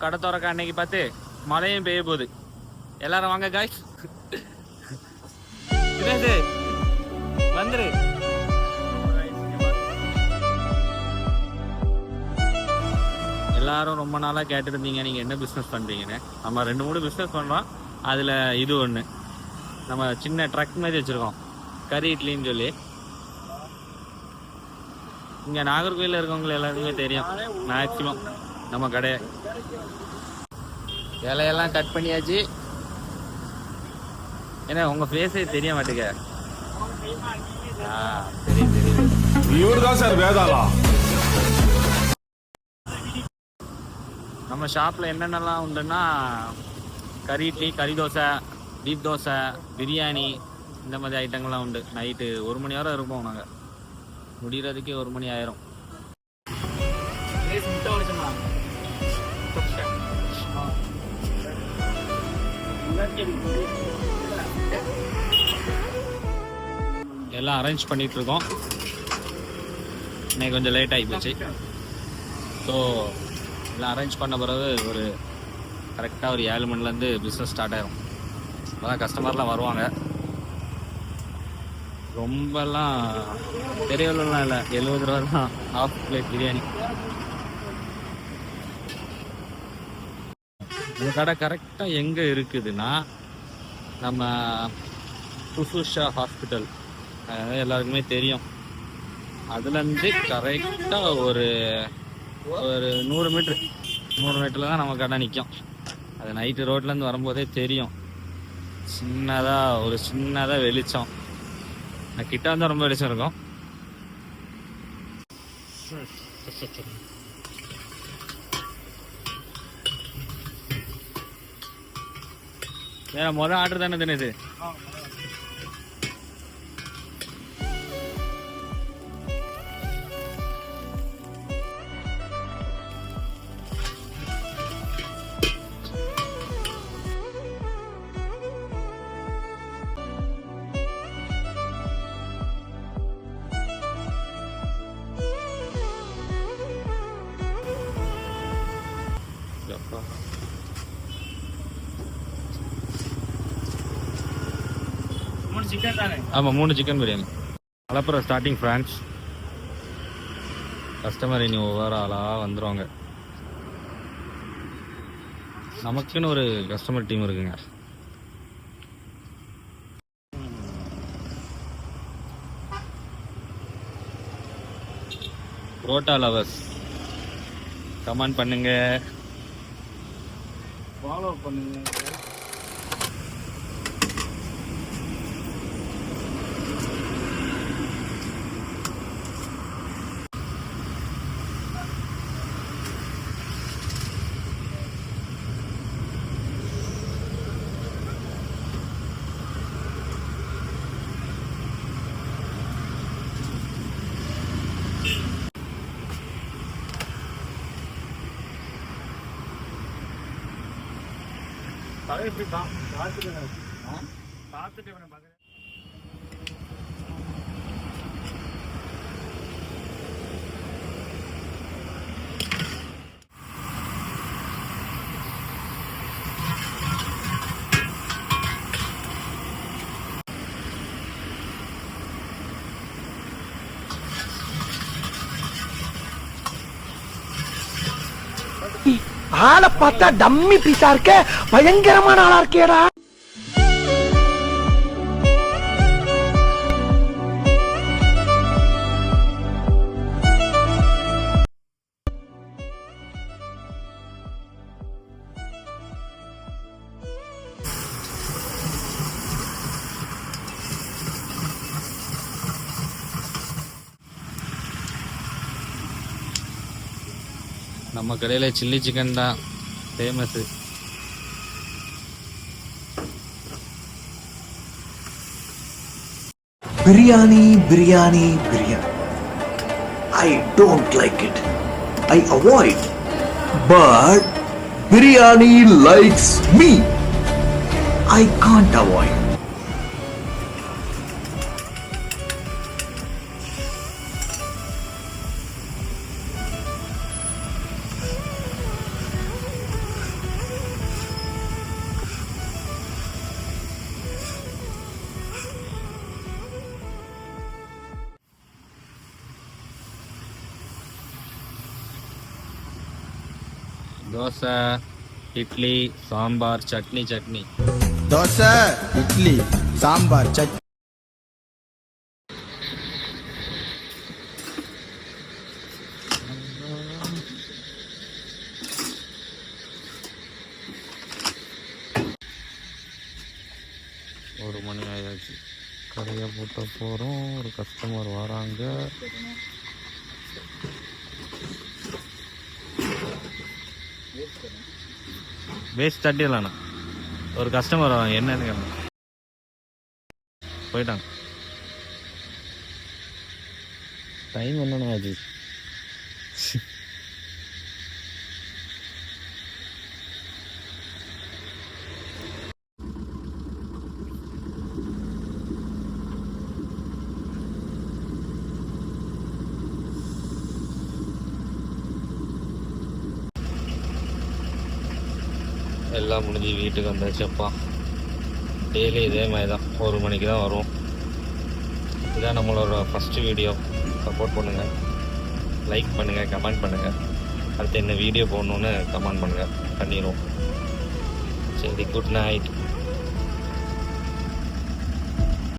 கடை திறக்க அன்னைக்கு பார்த்து மழையும் பெய்ய போகுது. எல்லாரும் வாங்க காய்ஸ், வந்துரு. எல்லாரும் ரொம்ப நாளாக கேட்டுருந்தீங்க நீங்கள் என்ன பிஸ்னஸ் பண்ணுறீங்கன்னு. நம்ம 2-3 பிஸ்னஸ் பண்ணுறோம். அதில் இது ஒன்று, நம்ம சின்ன ட்ரக் மாதிரி வச்சுருக்கோம், கறி இட்லின்னு சொல்லி. இங்கே நாகர்கோயிலில் இருக்கவங்களை எல்லாருக்குமே தெரியும் மேக்சிமம் நம்ம கடையை. இலையெல்லாம் கட் பண்ணியாச்சு. ஏன்னா உங்கள் ஃபேஸே தெரிய மாட்டேங்க. தெரியும் தெரியும். இவரு தான் சார் வேதாளா. நம்ம ஷாப்பில் என்னென்னலாம் உண்டுன்னா, கறி இட்லி, கறி தோசை, பீப் தோசை, பிரியாணி, இந்த மாதிரி ஐட்டங்கள்லாம் உண்டு. நைட்டு 1 மணி வரை இருப்போம் நாங்கள். முடிகிறதுக்கே 1 மணி ஆயிரும். எல்லாம் அரேஞ்ச் பண்ணிட்டு இருக்கோம். இன்னைக்கு கொஞ்சம் லேட் ஆகி போச்சு. ஸோ எல்லாம் அரேஞ்ச் பண்ண பிறகு ஒரு கரெக்டாக ஒரு 7 மணிலேருந்து பிஸ்னஸ் ஸ்டார்ட் ஆயிரும். அப்போதான் கஸ்டமர்லாம் வருவாங்க. ரொம்பலாம் பெரியவர்கள்லாம் இல்லை, 70 ரூபா தான் ½ பிளேட் பிரியாணி. இந்த கடை கரெக்டாக எங்கே இருக்குதுன்னா, நம்ம புசுஷா ஹாஸ்பிட்டல் எல்லாருக்குமே தெரியும். அதுலேருந்து கரெக்டாக ஒரு 100 மீட்டரில் தான் நம்ம கடை நிற்கும். அது நைட்டு ரோட்லேருந்து வரும்போதே தெரியும். சின்னதாக வெளிச்சம். கிட்ட வந்தால் ரொம்ப வெளிச்சம் இருக்கும். வேற ஆர்டர் தானே தினது. ஆமாம், 3 chicken biryani. Malappuram starting French. Customer இனி ஒவ்வொரு ஆளாக வந்துடுவாங்க. நமக்குன்னு ஒரு கஸ்டமர் டீம் இருக்குங்க. புரோட்டா லவர்ஸ் கமெண்ட் பண்ணுங்க, ஃபாலோ பண்ணுங்க. ஆளை பார்த்தா டம்மி பீஸா இருக்க, பயங்கரமான ஆளா இருக்கேடா. நம்ம கடையில் சில்லி சிக்கன் தான் famous. Biryani biryani biryani. I don't like it. I avoid. But biryani likes me. I can't avoid. Dosa, idli, sambar, chutney. Dosa, idli, sambar, chutney. ஒரு மணி ஆயாச்சு. கடையை போட்ட போகிறோம். ஒரு கஸ்டமர் வராங்க. வேஸ்ட் தட்டிடலாண்ணா. ஒரு கஸ்டமர் வராங்க, என்னன்னு கேட்கணும். போயிட்டாங்க. டைம் என்னண்ணா ஆச்சு? எல்லாம் முடிஞ்சு வீட்டுக்கு வந்தாச்சுப்பா. டெய்லி இதே மாதிரி தான், 1 மணிக்கு தான் வரும். இதுதான் நம்மளோட ஃபஸ்ட்டு வீடியோ. சப்போர்ட் பண்ணுங்கள், லைக் பண்ணுங்கள், கமெண்ட் பண்ணுங்கள். அடுத்து என்ன வீடியோ போடணுன்னு கமெண்ட் பண்ணுங்கள், பண்ணிடுவோம். சரி, குட் நைட்.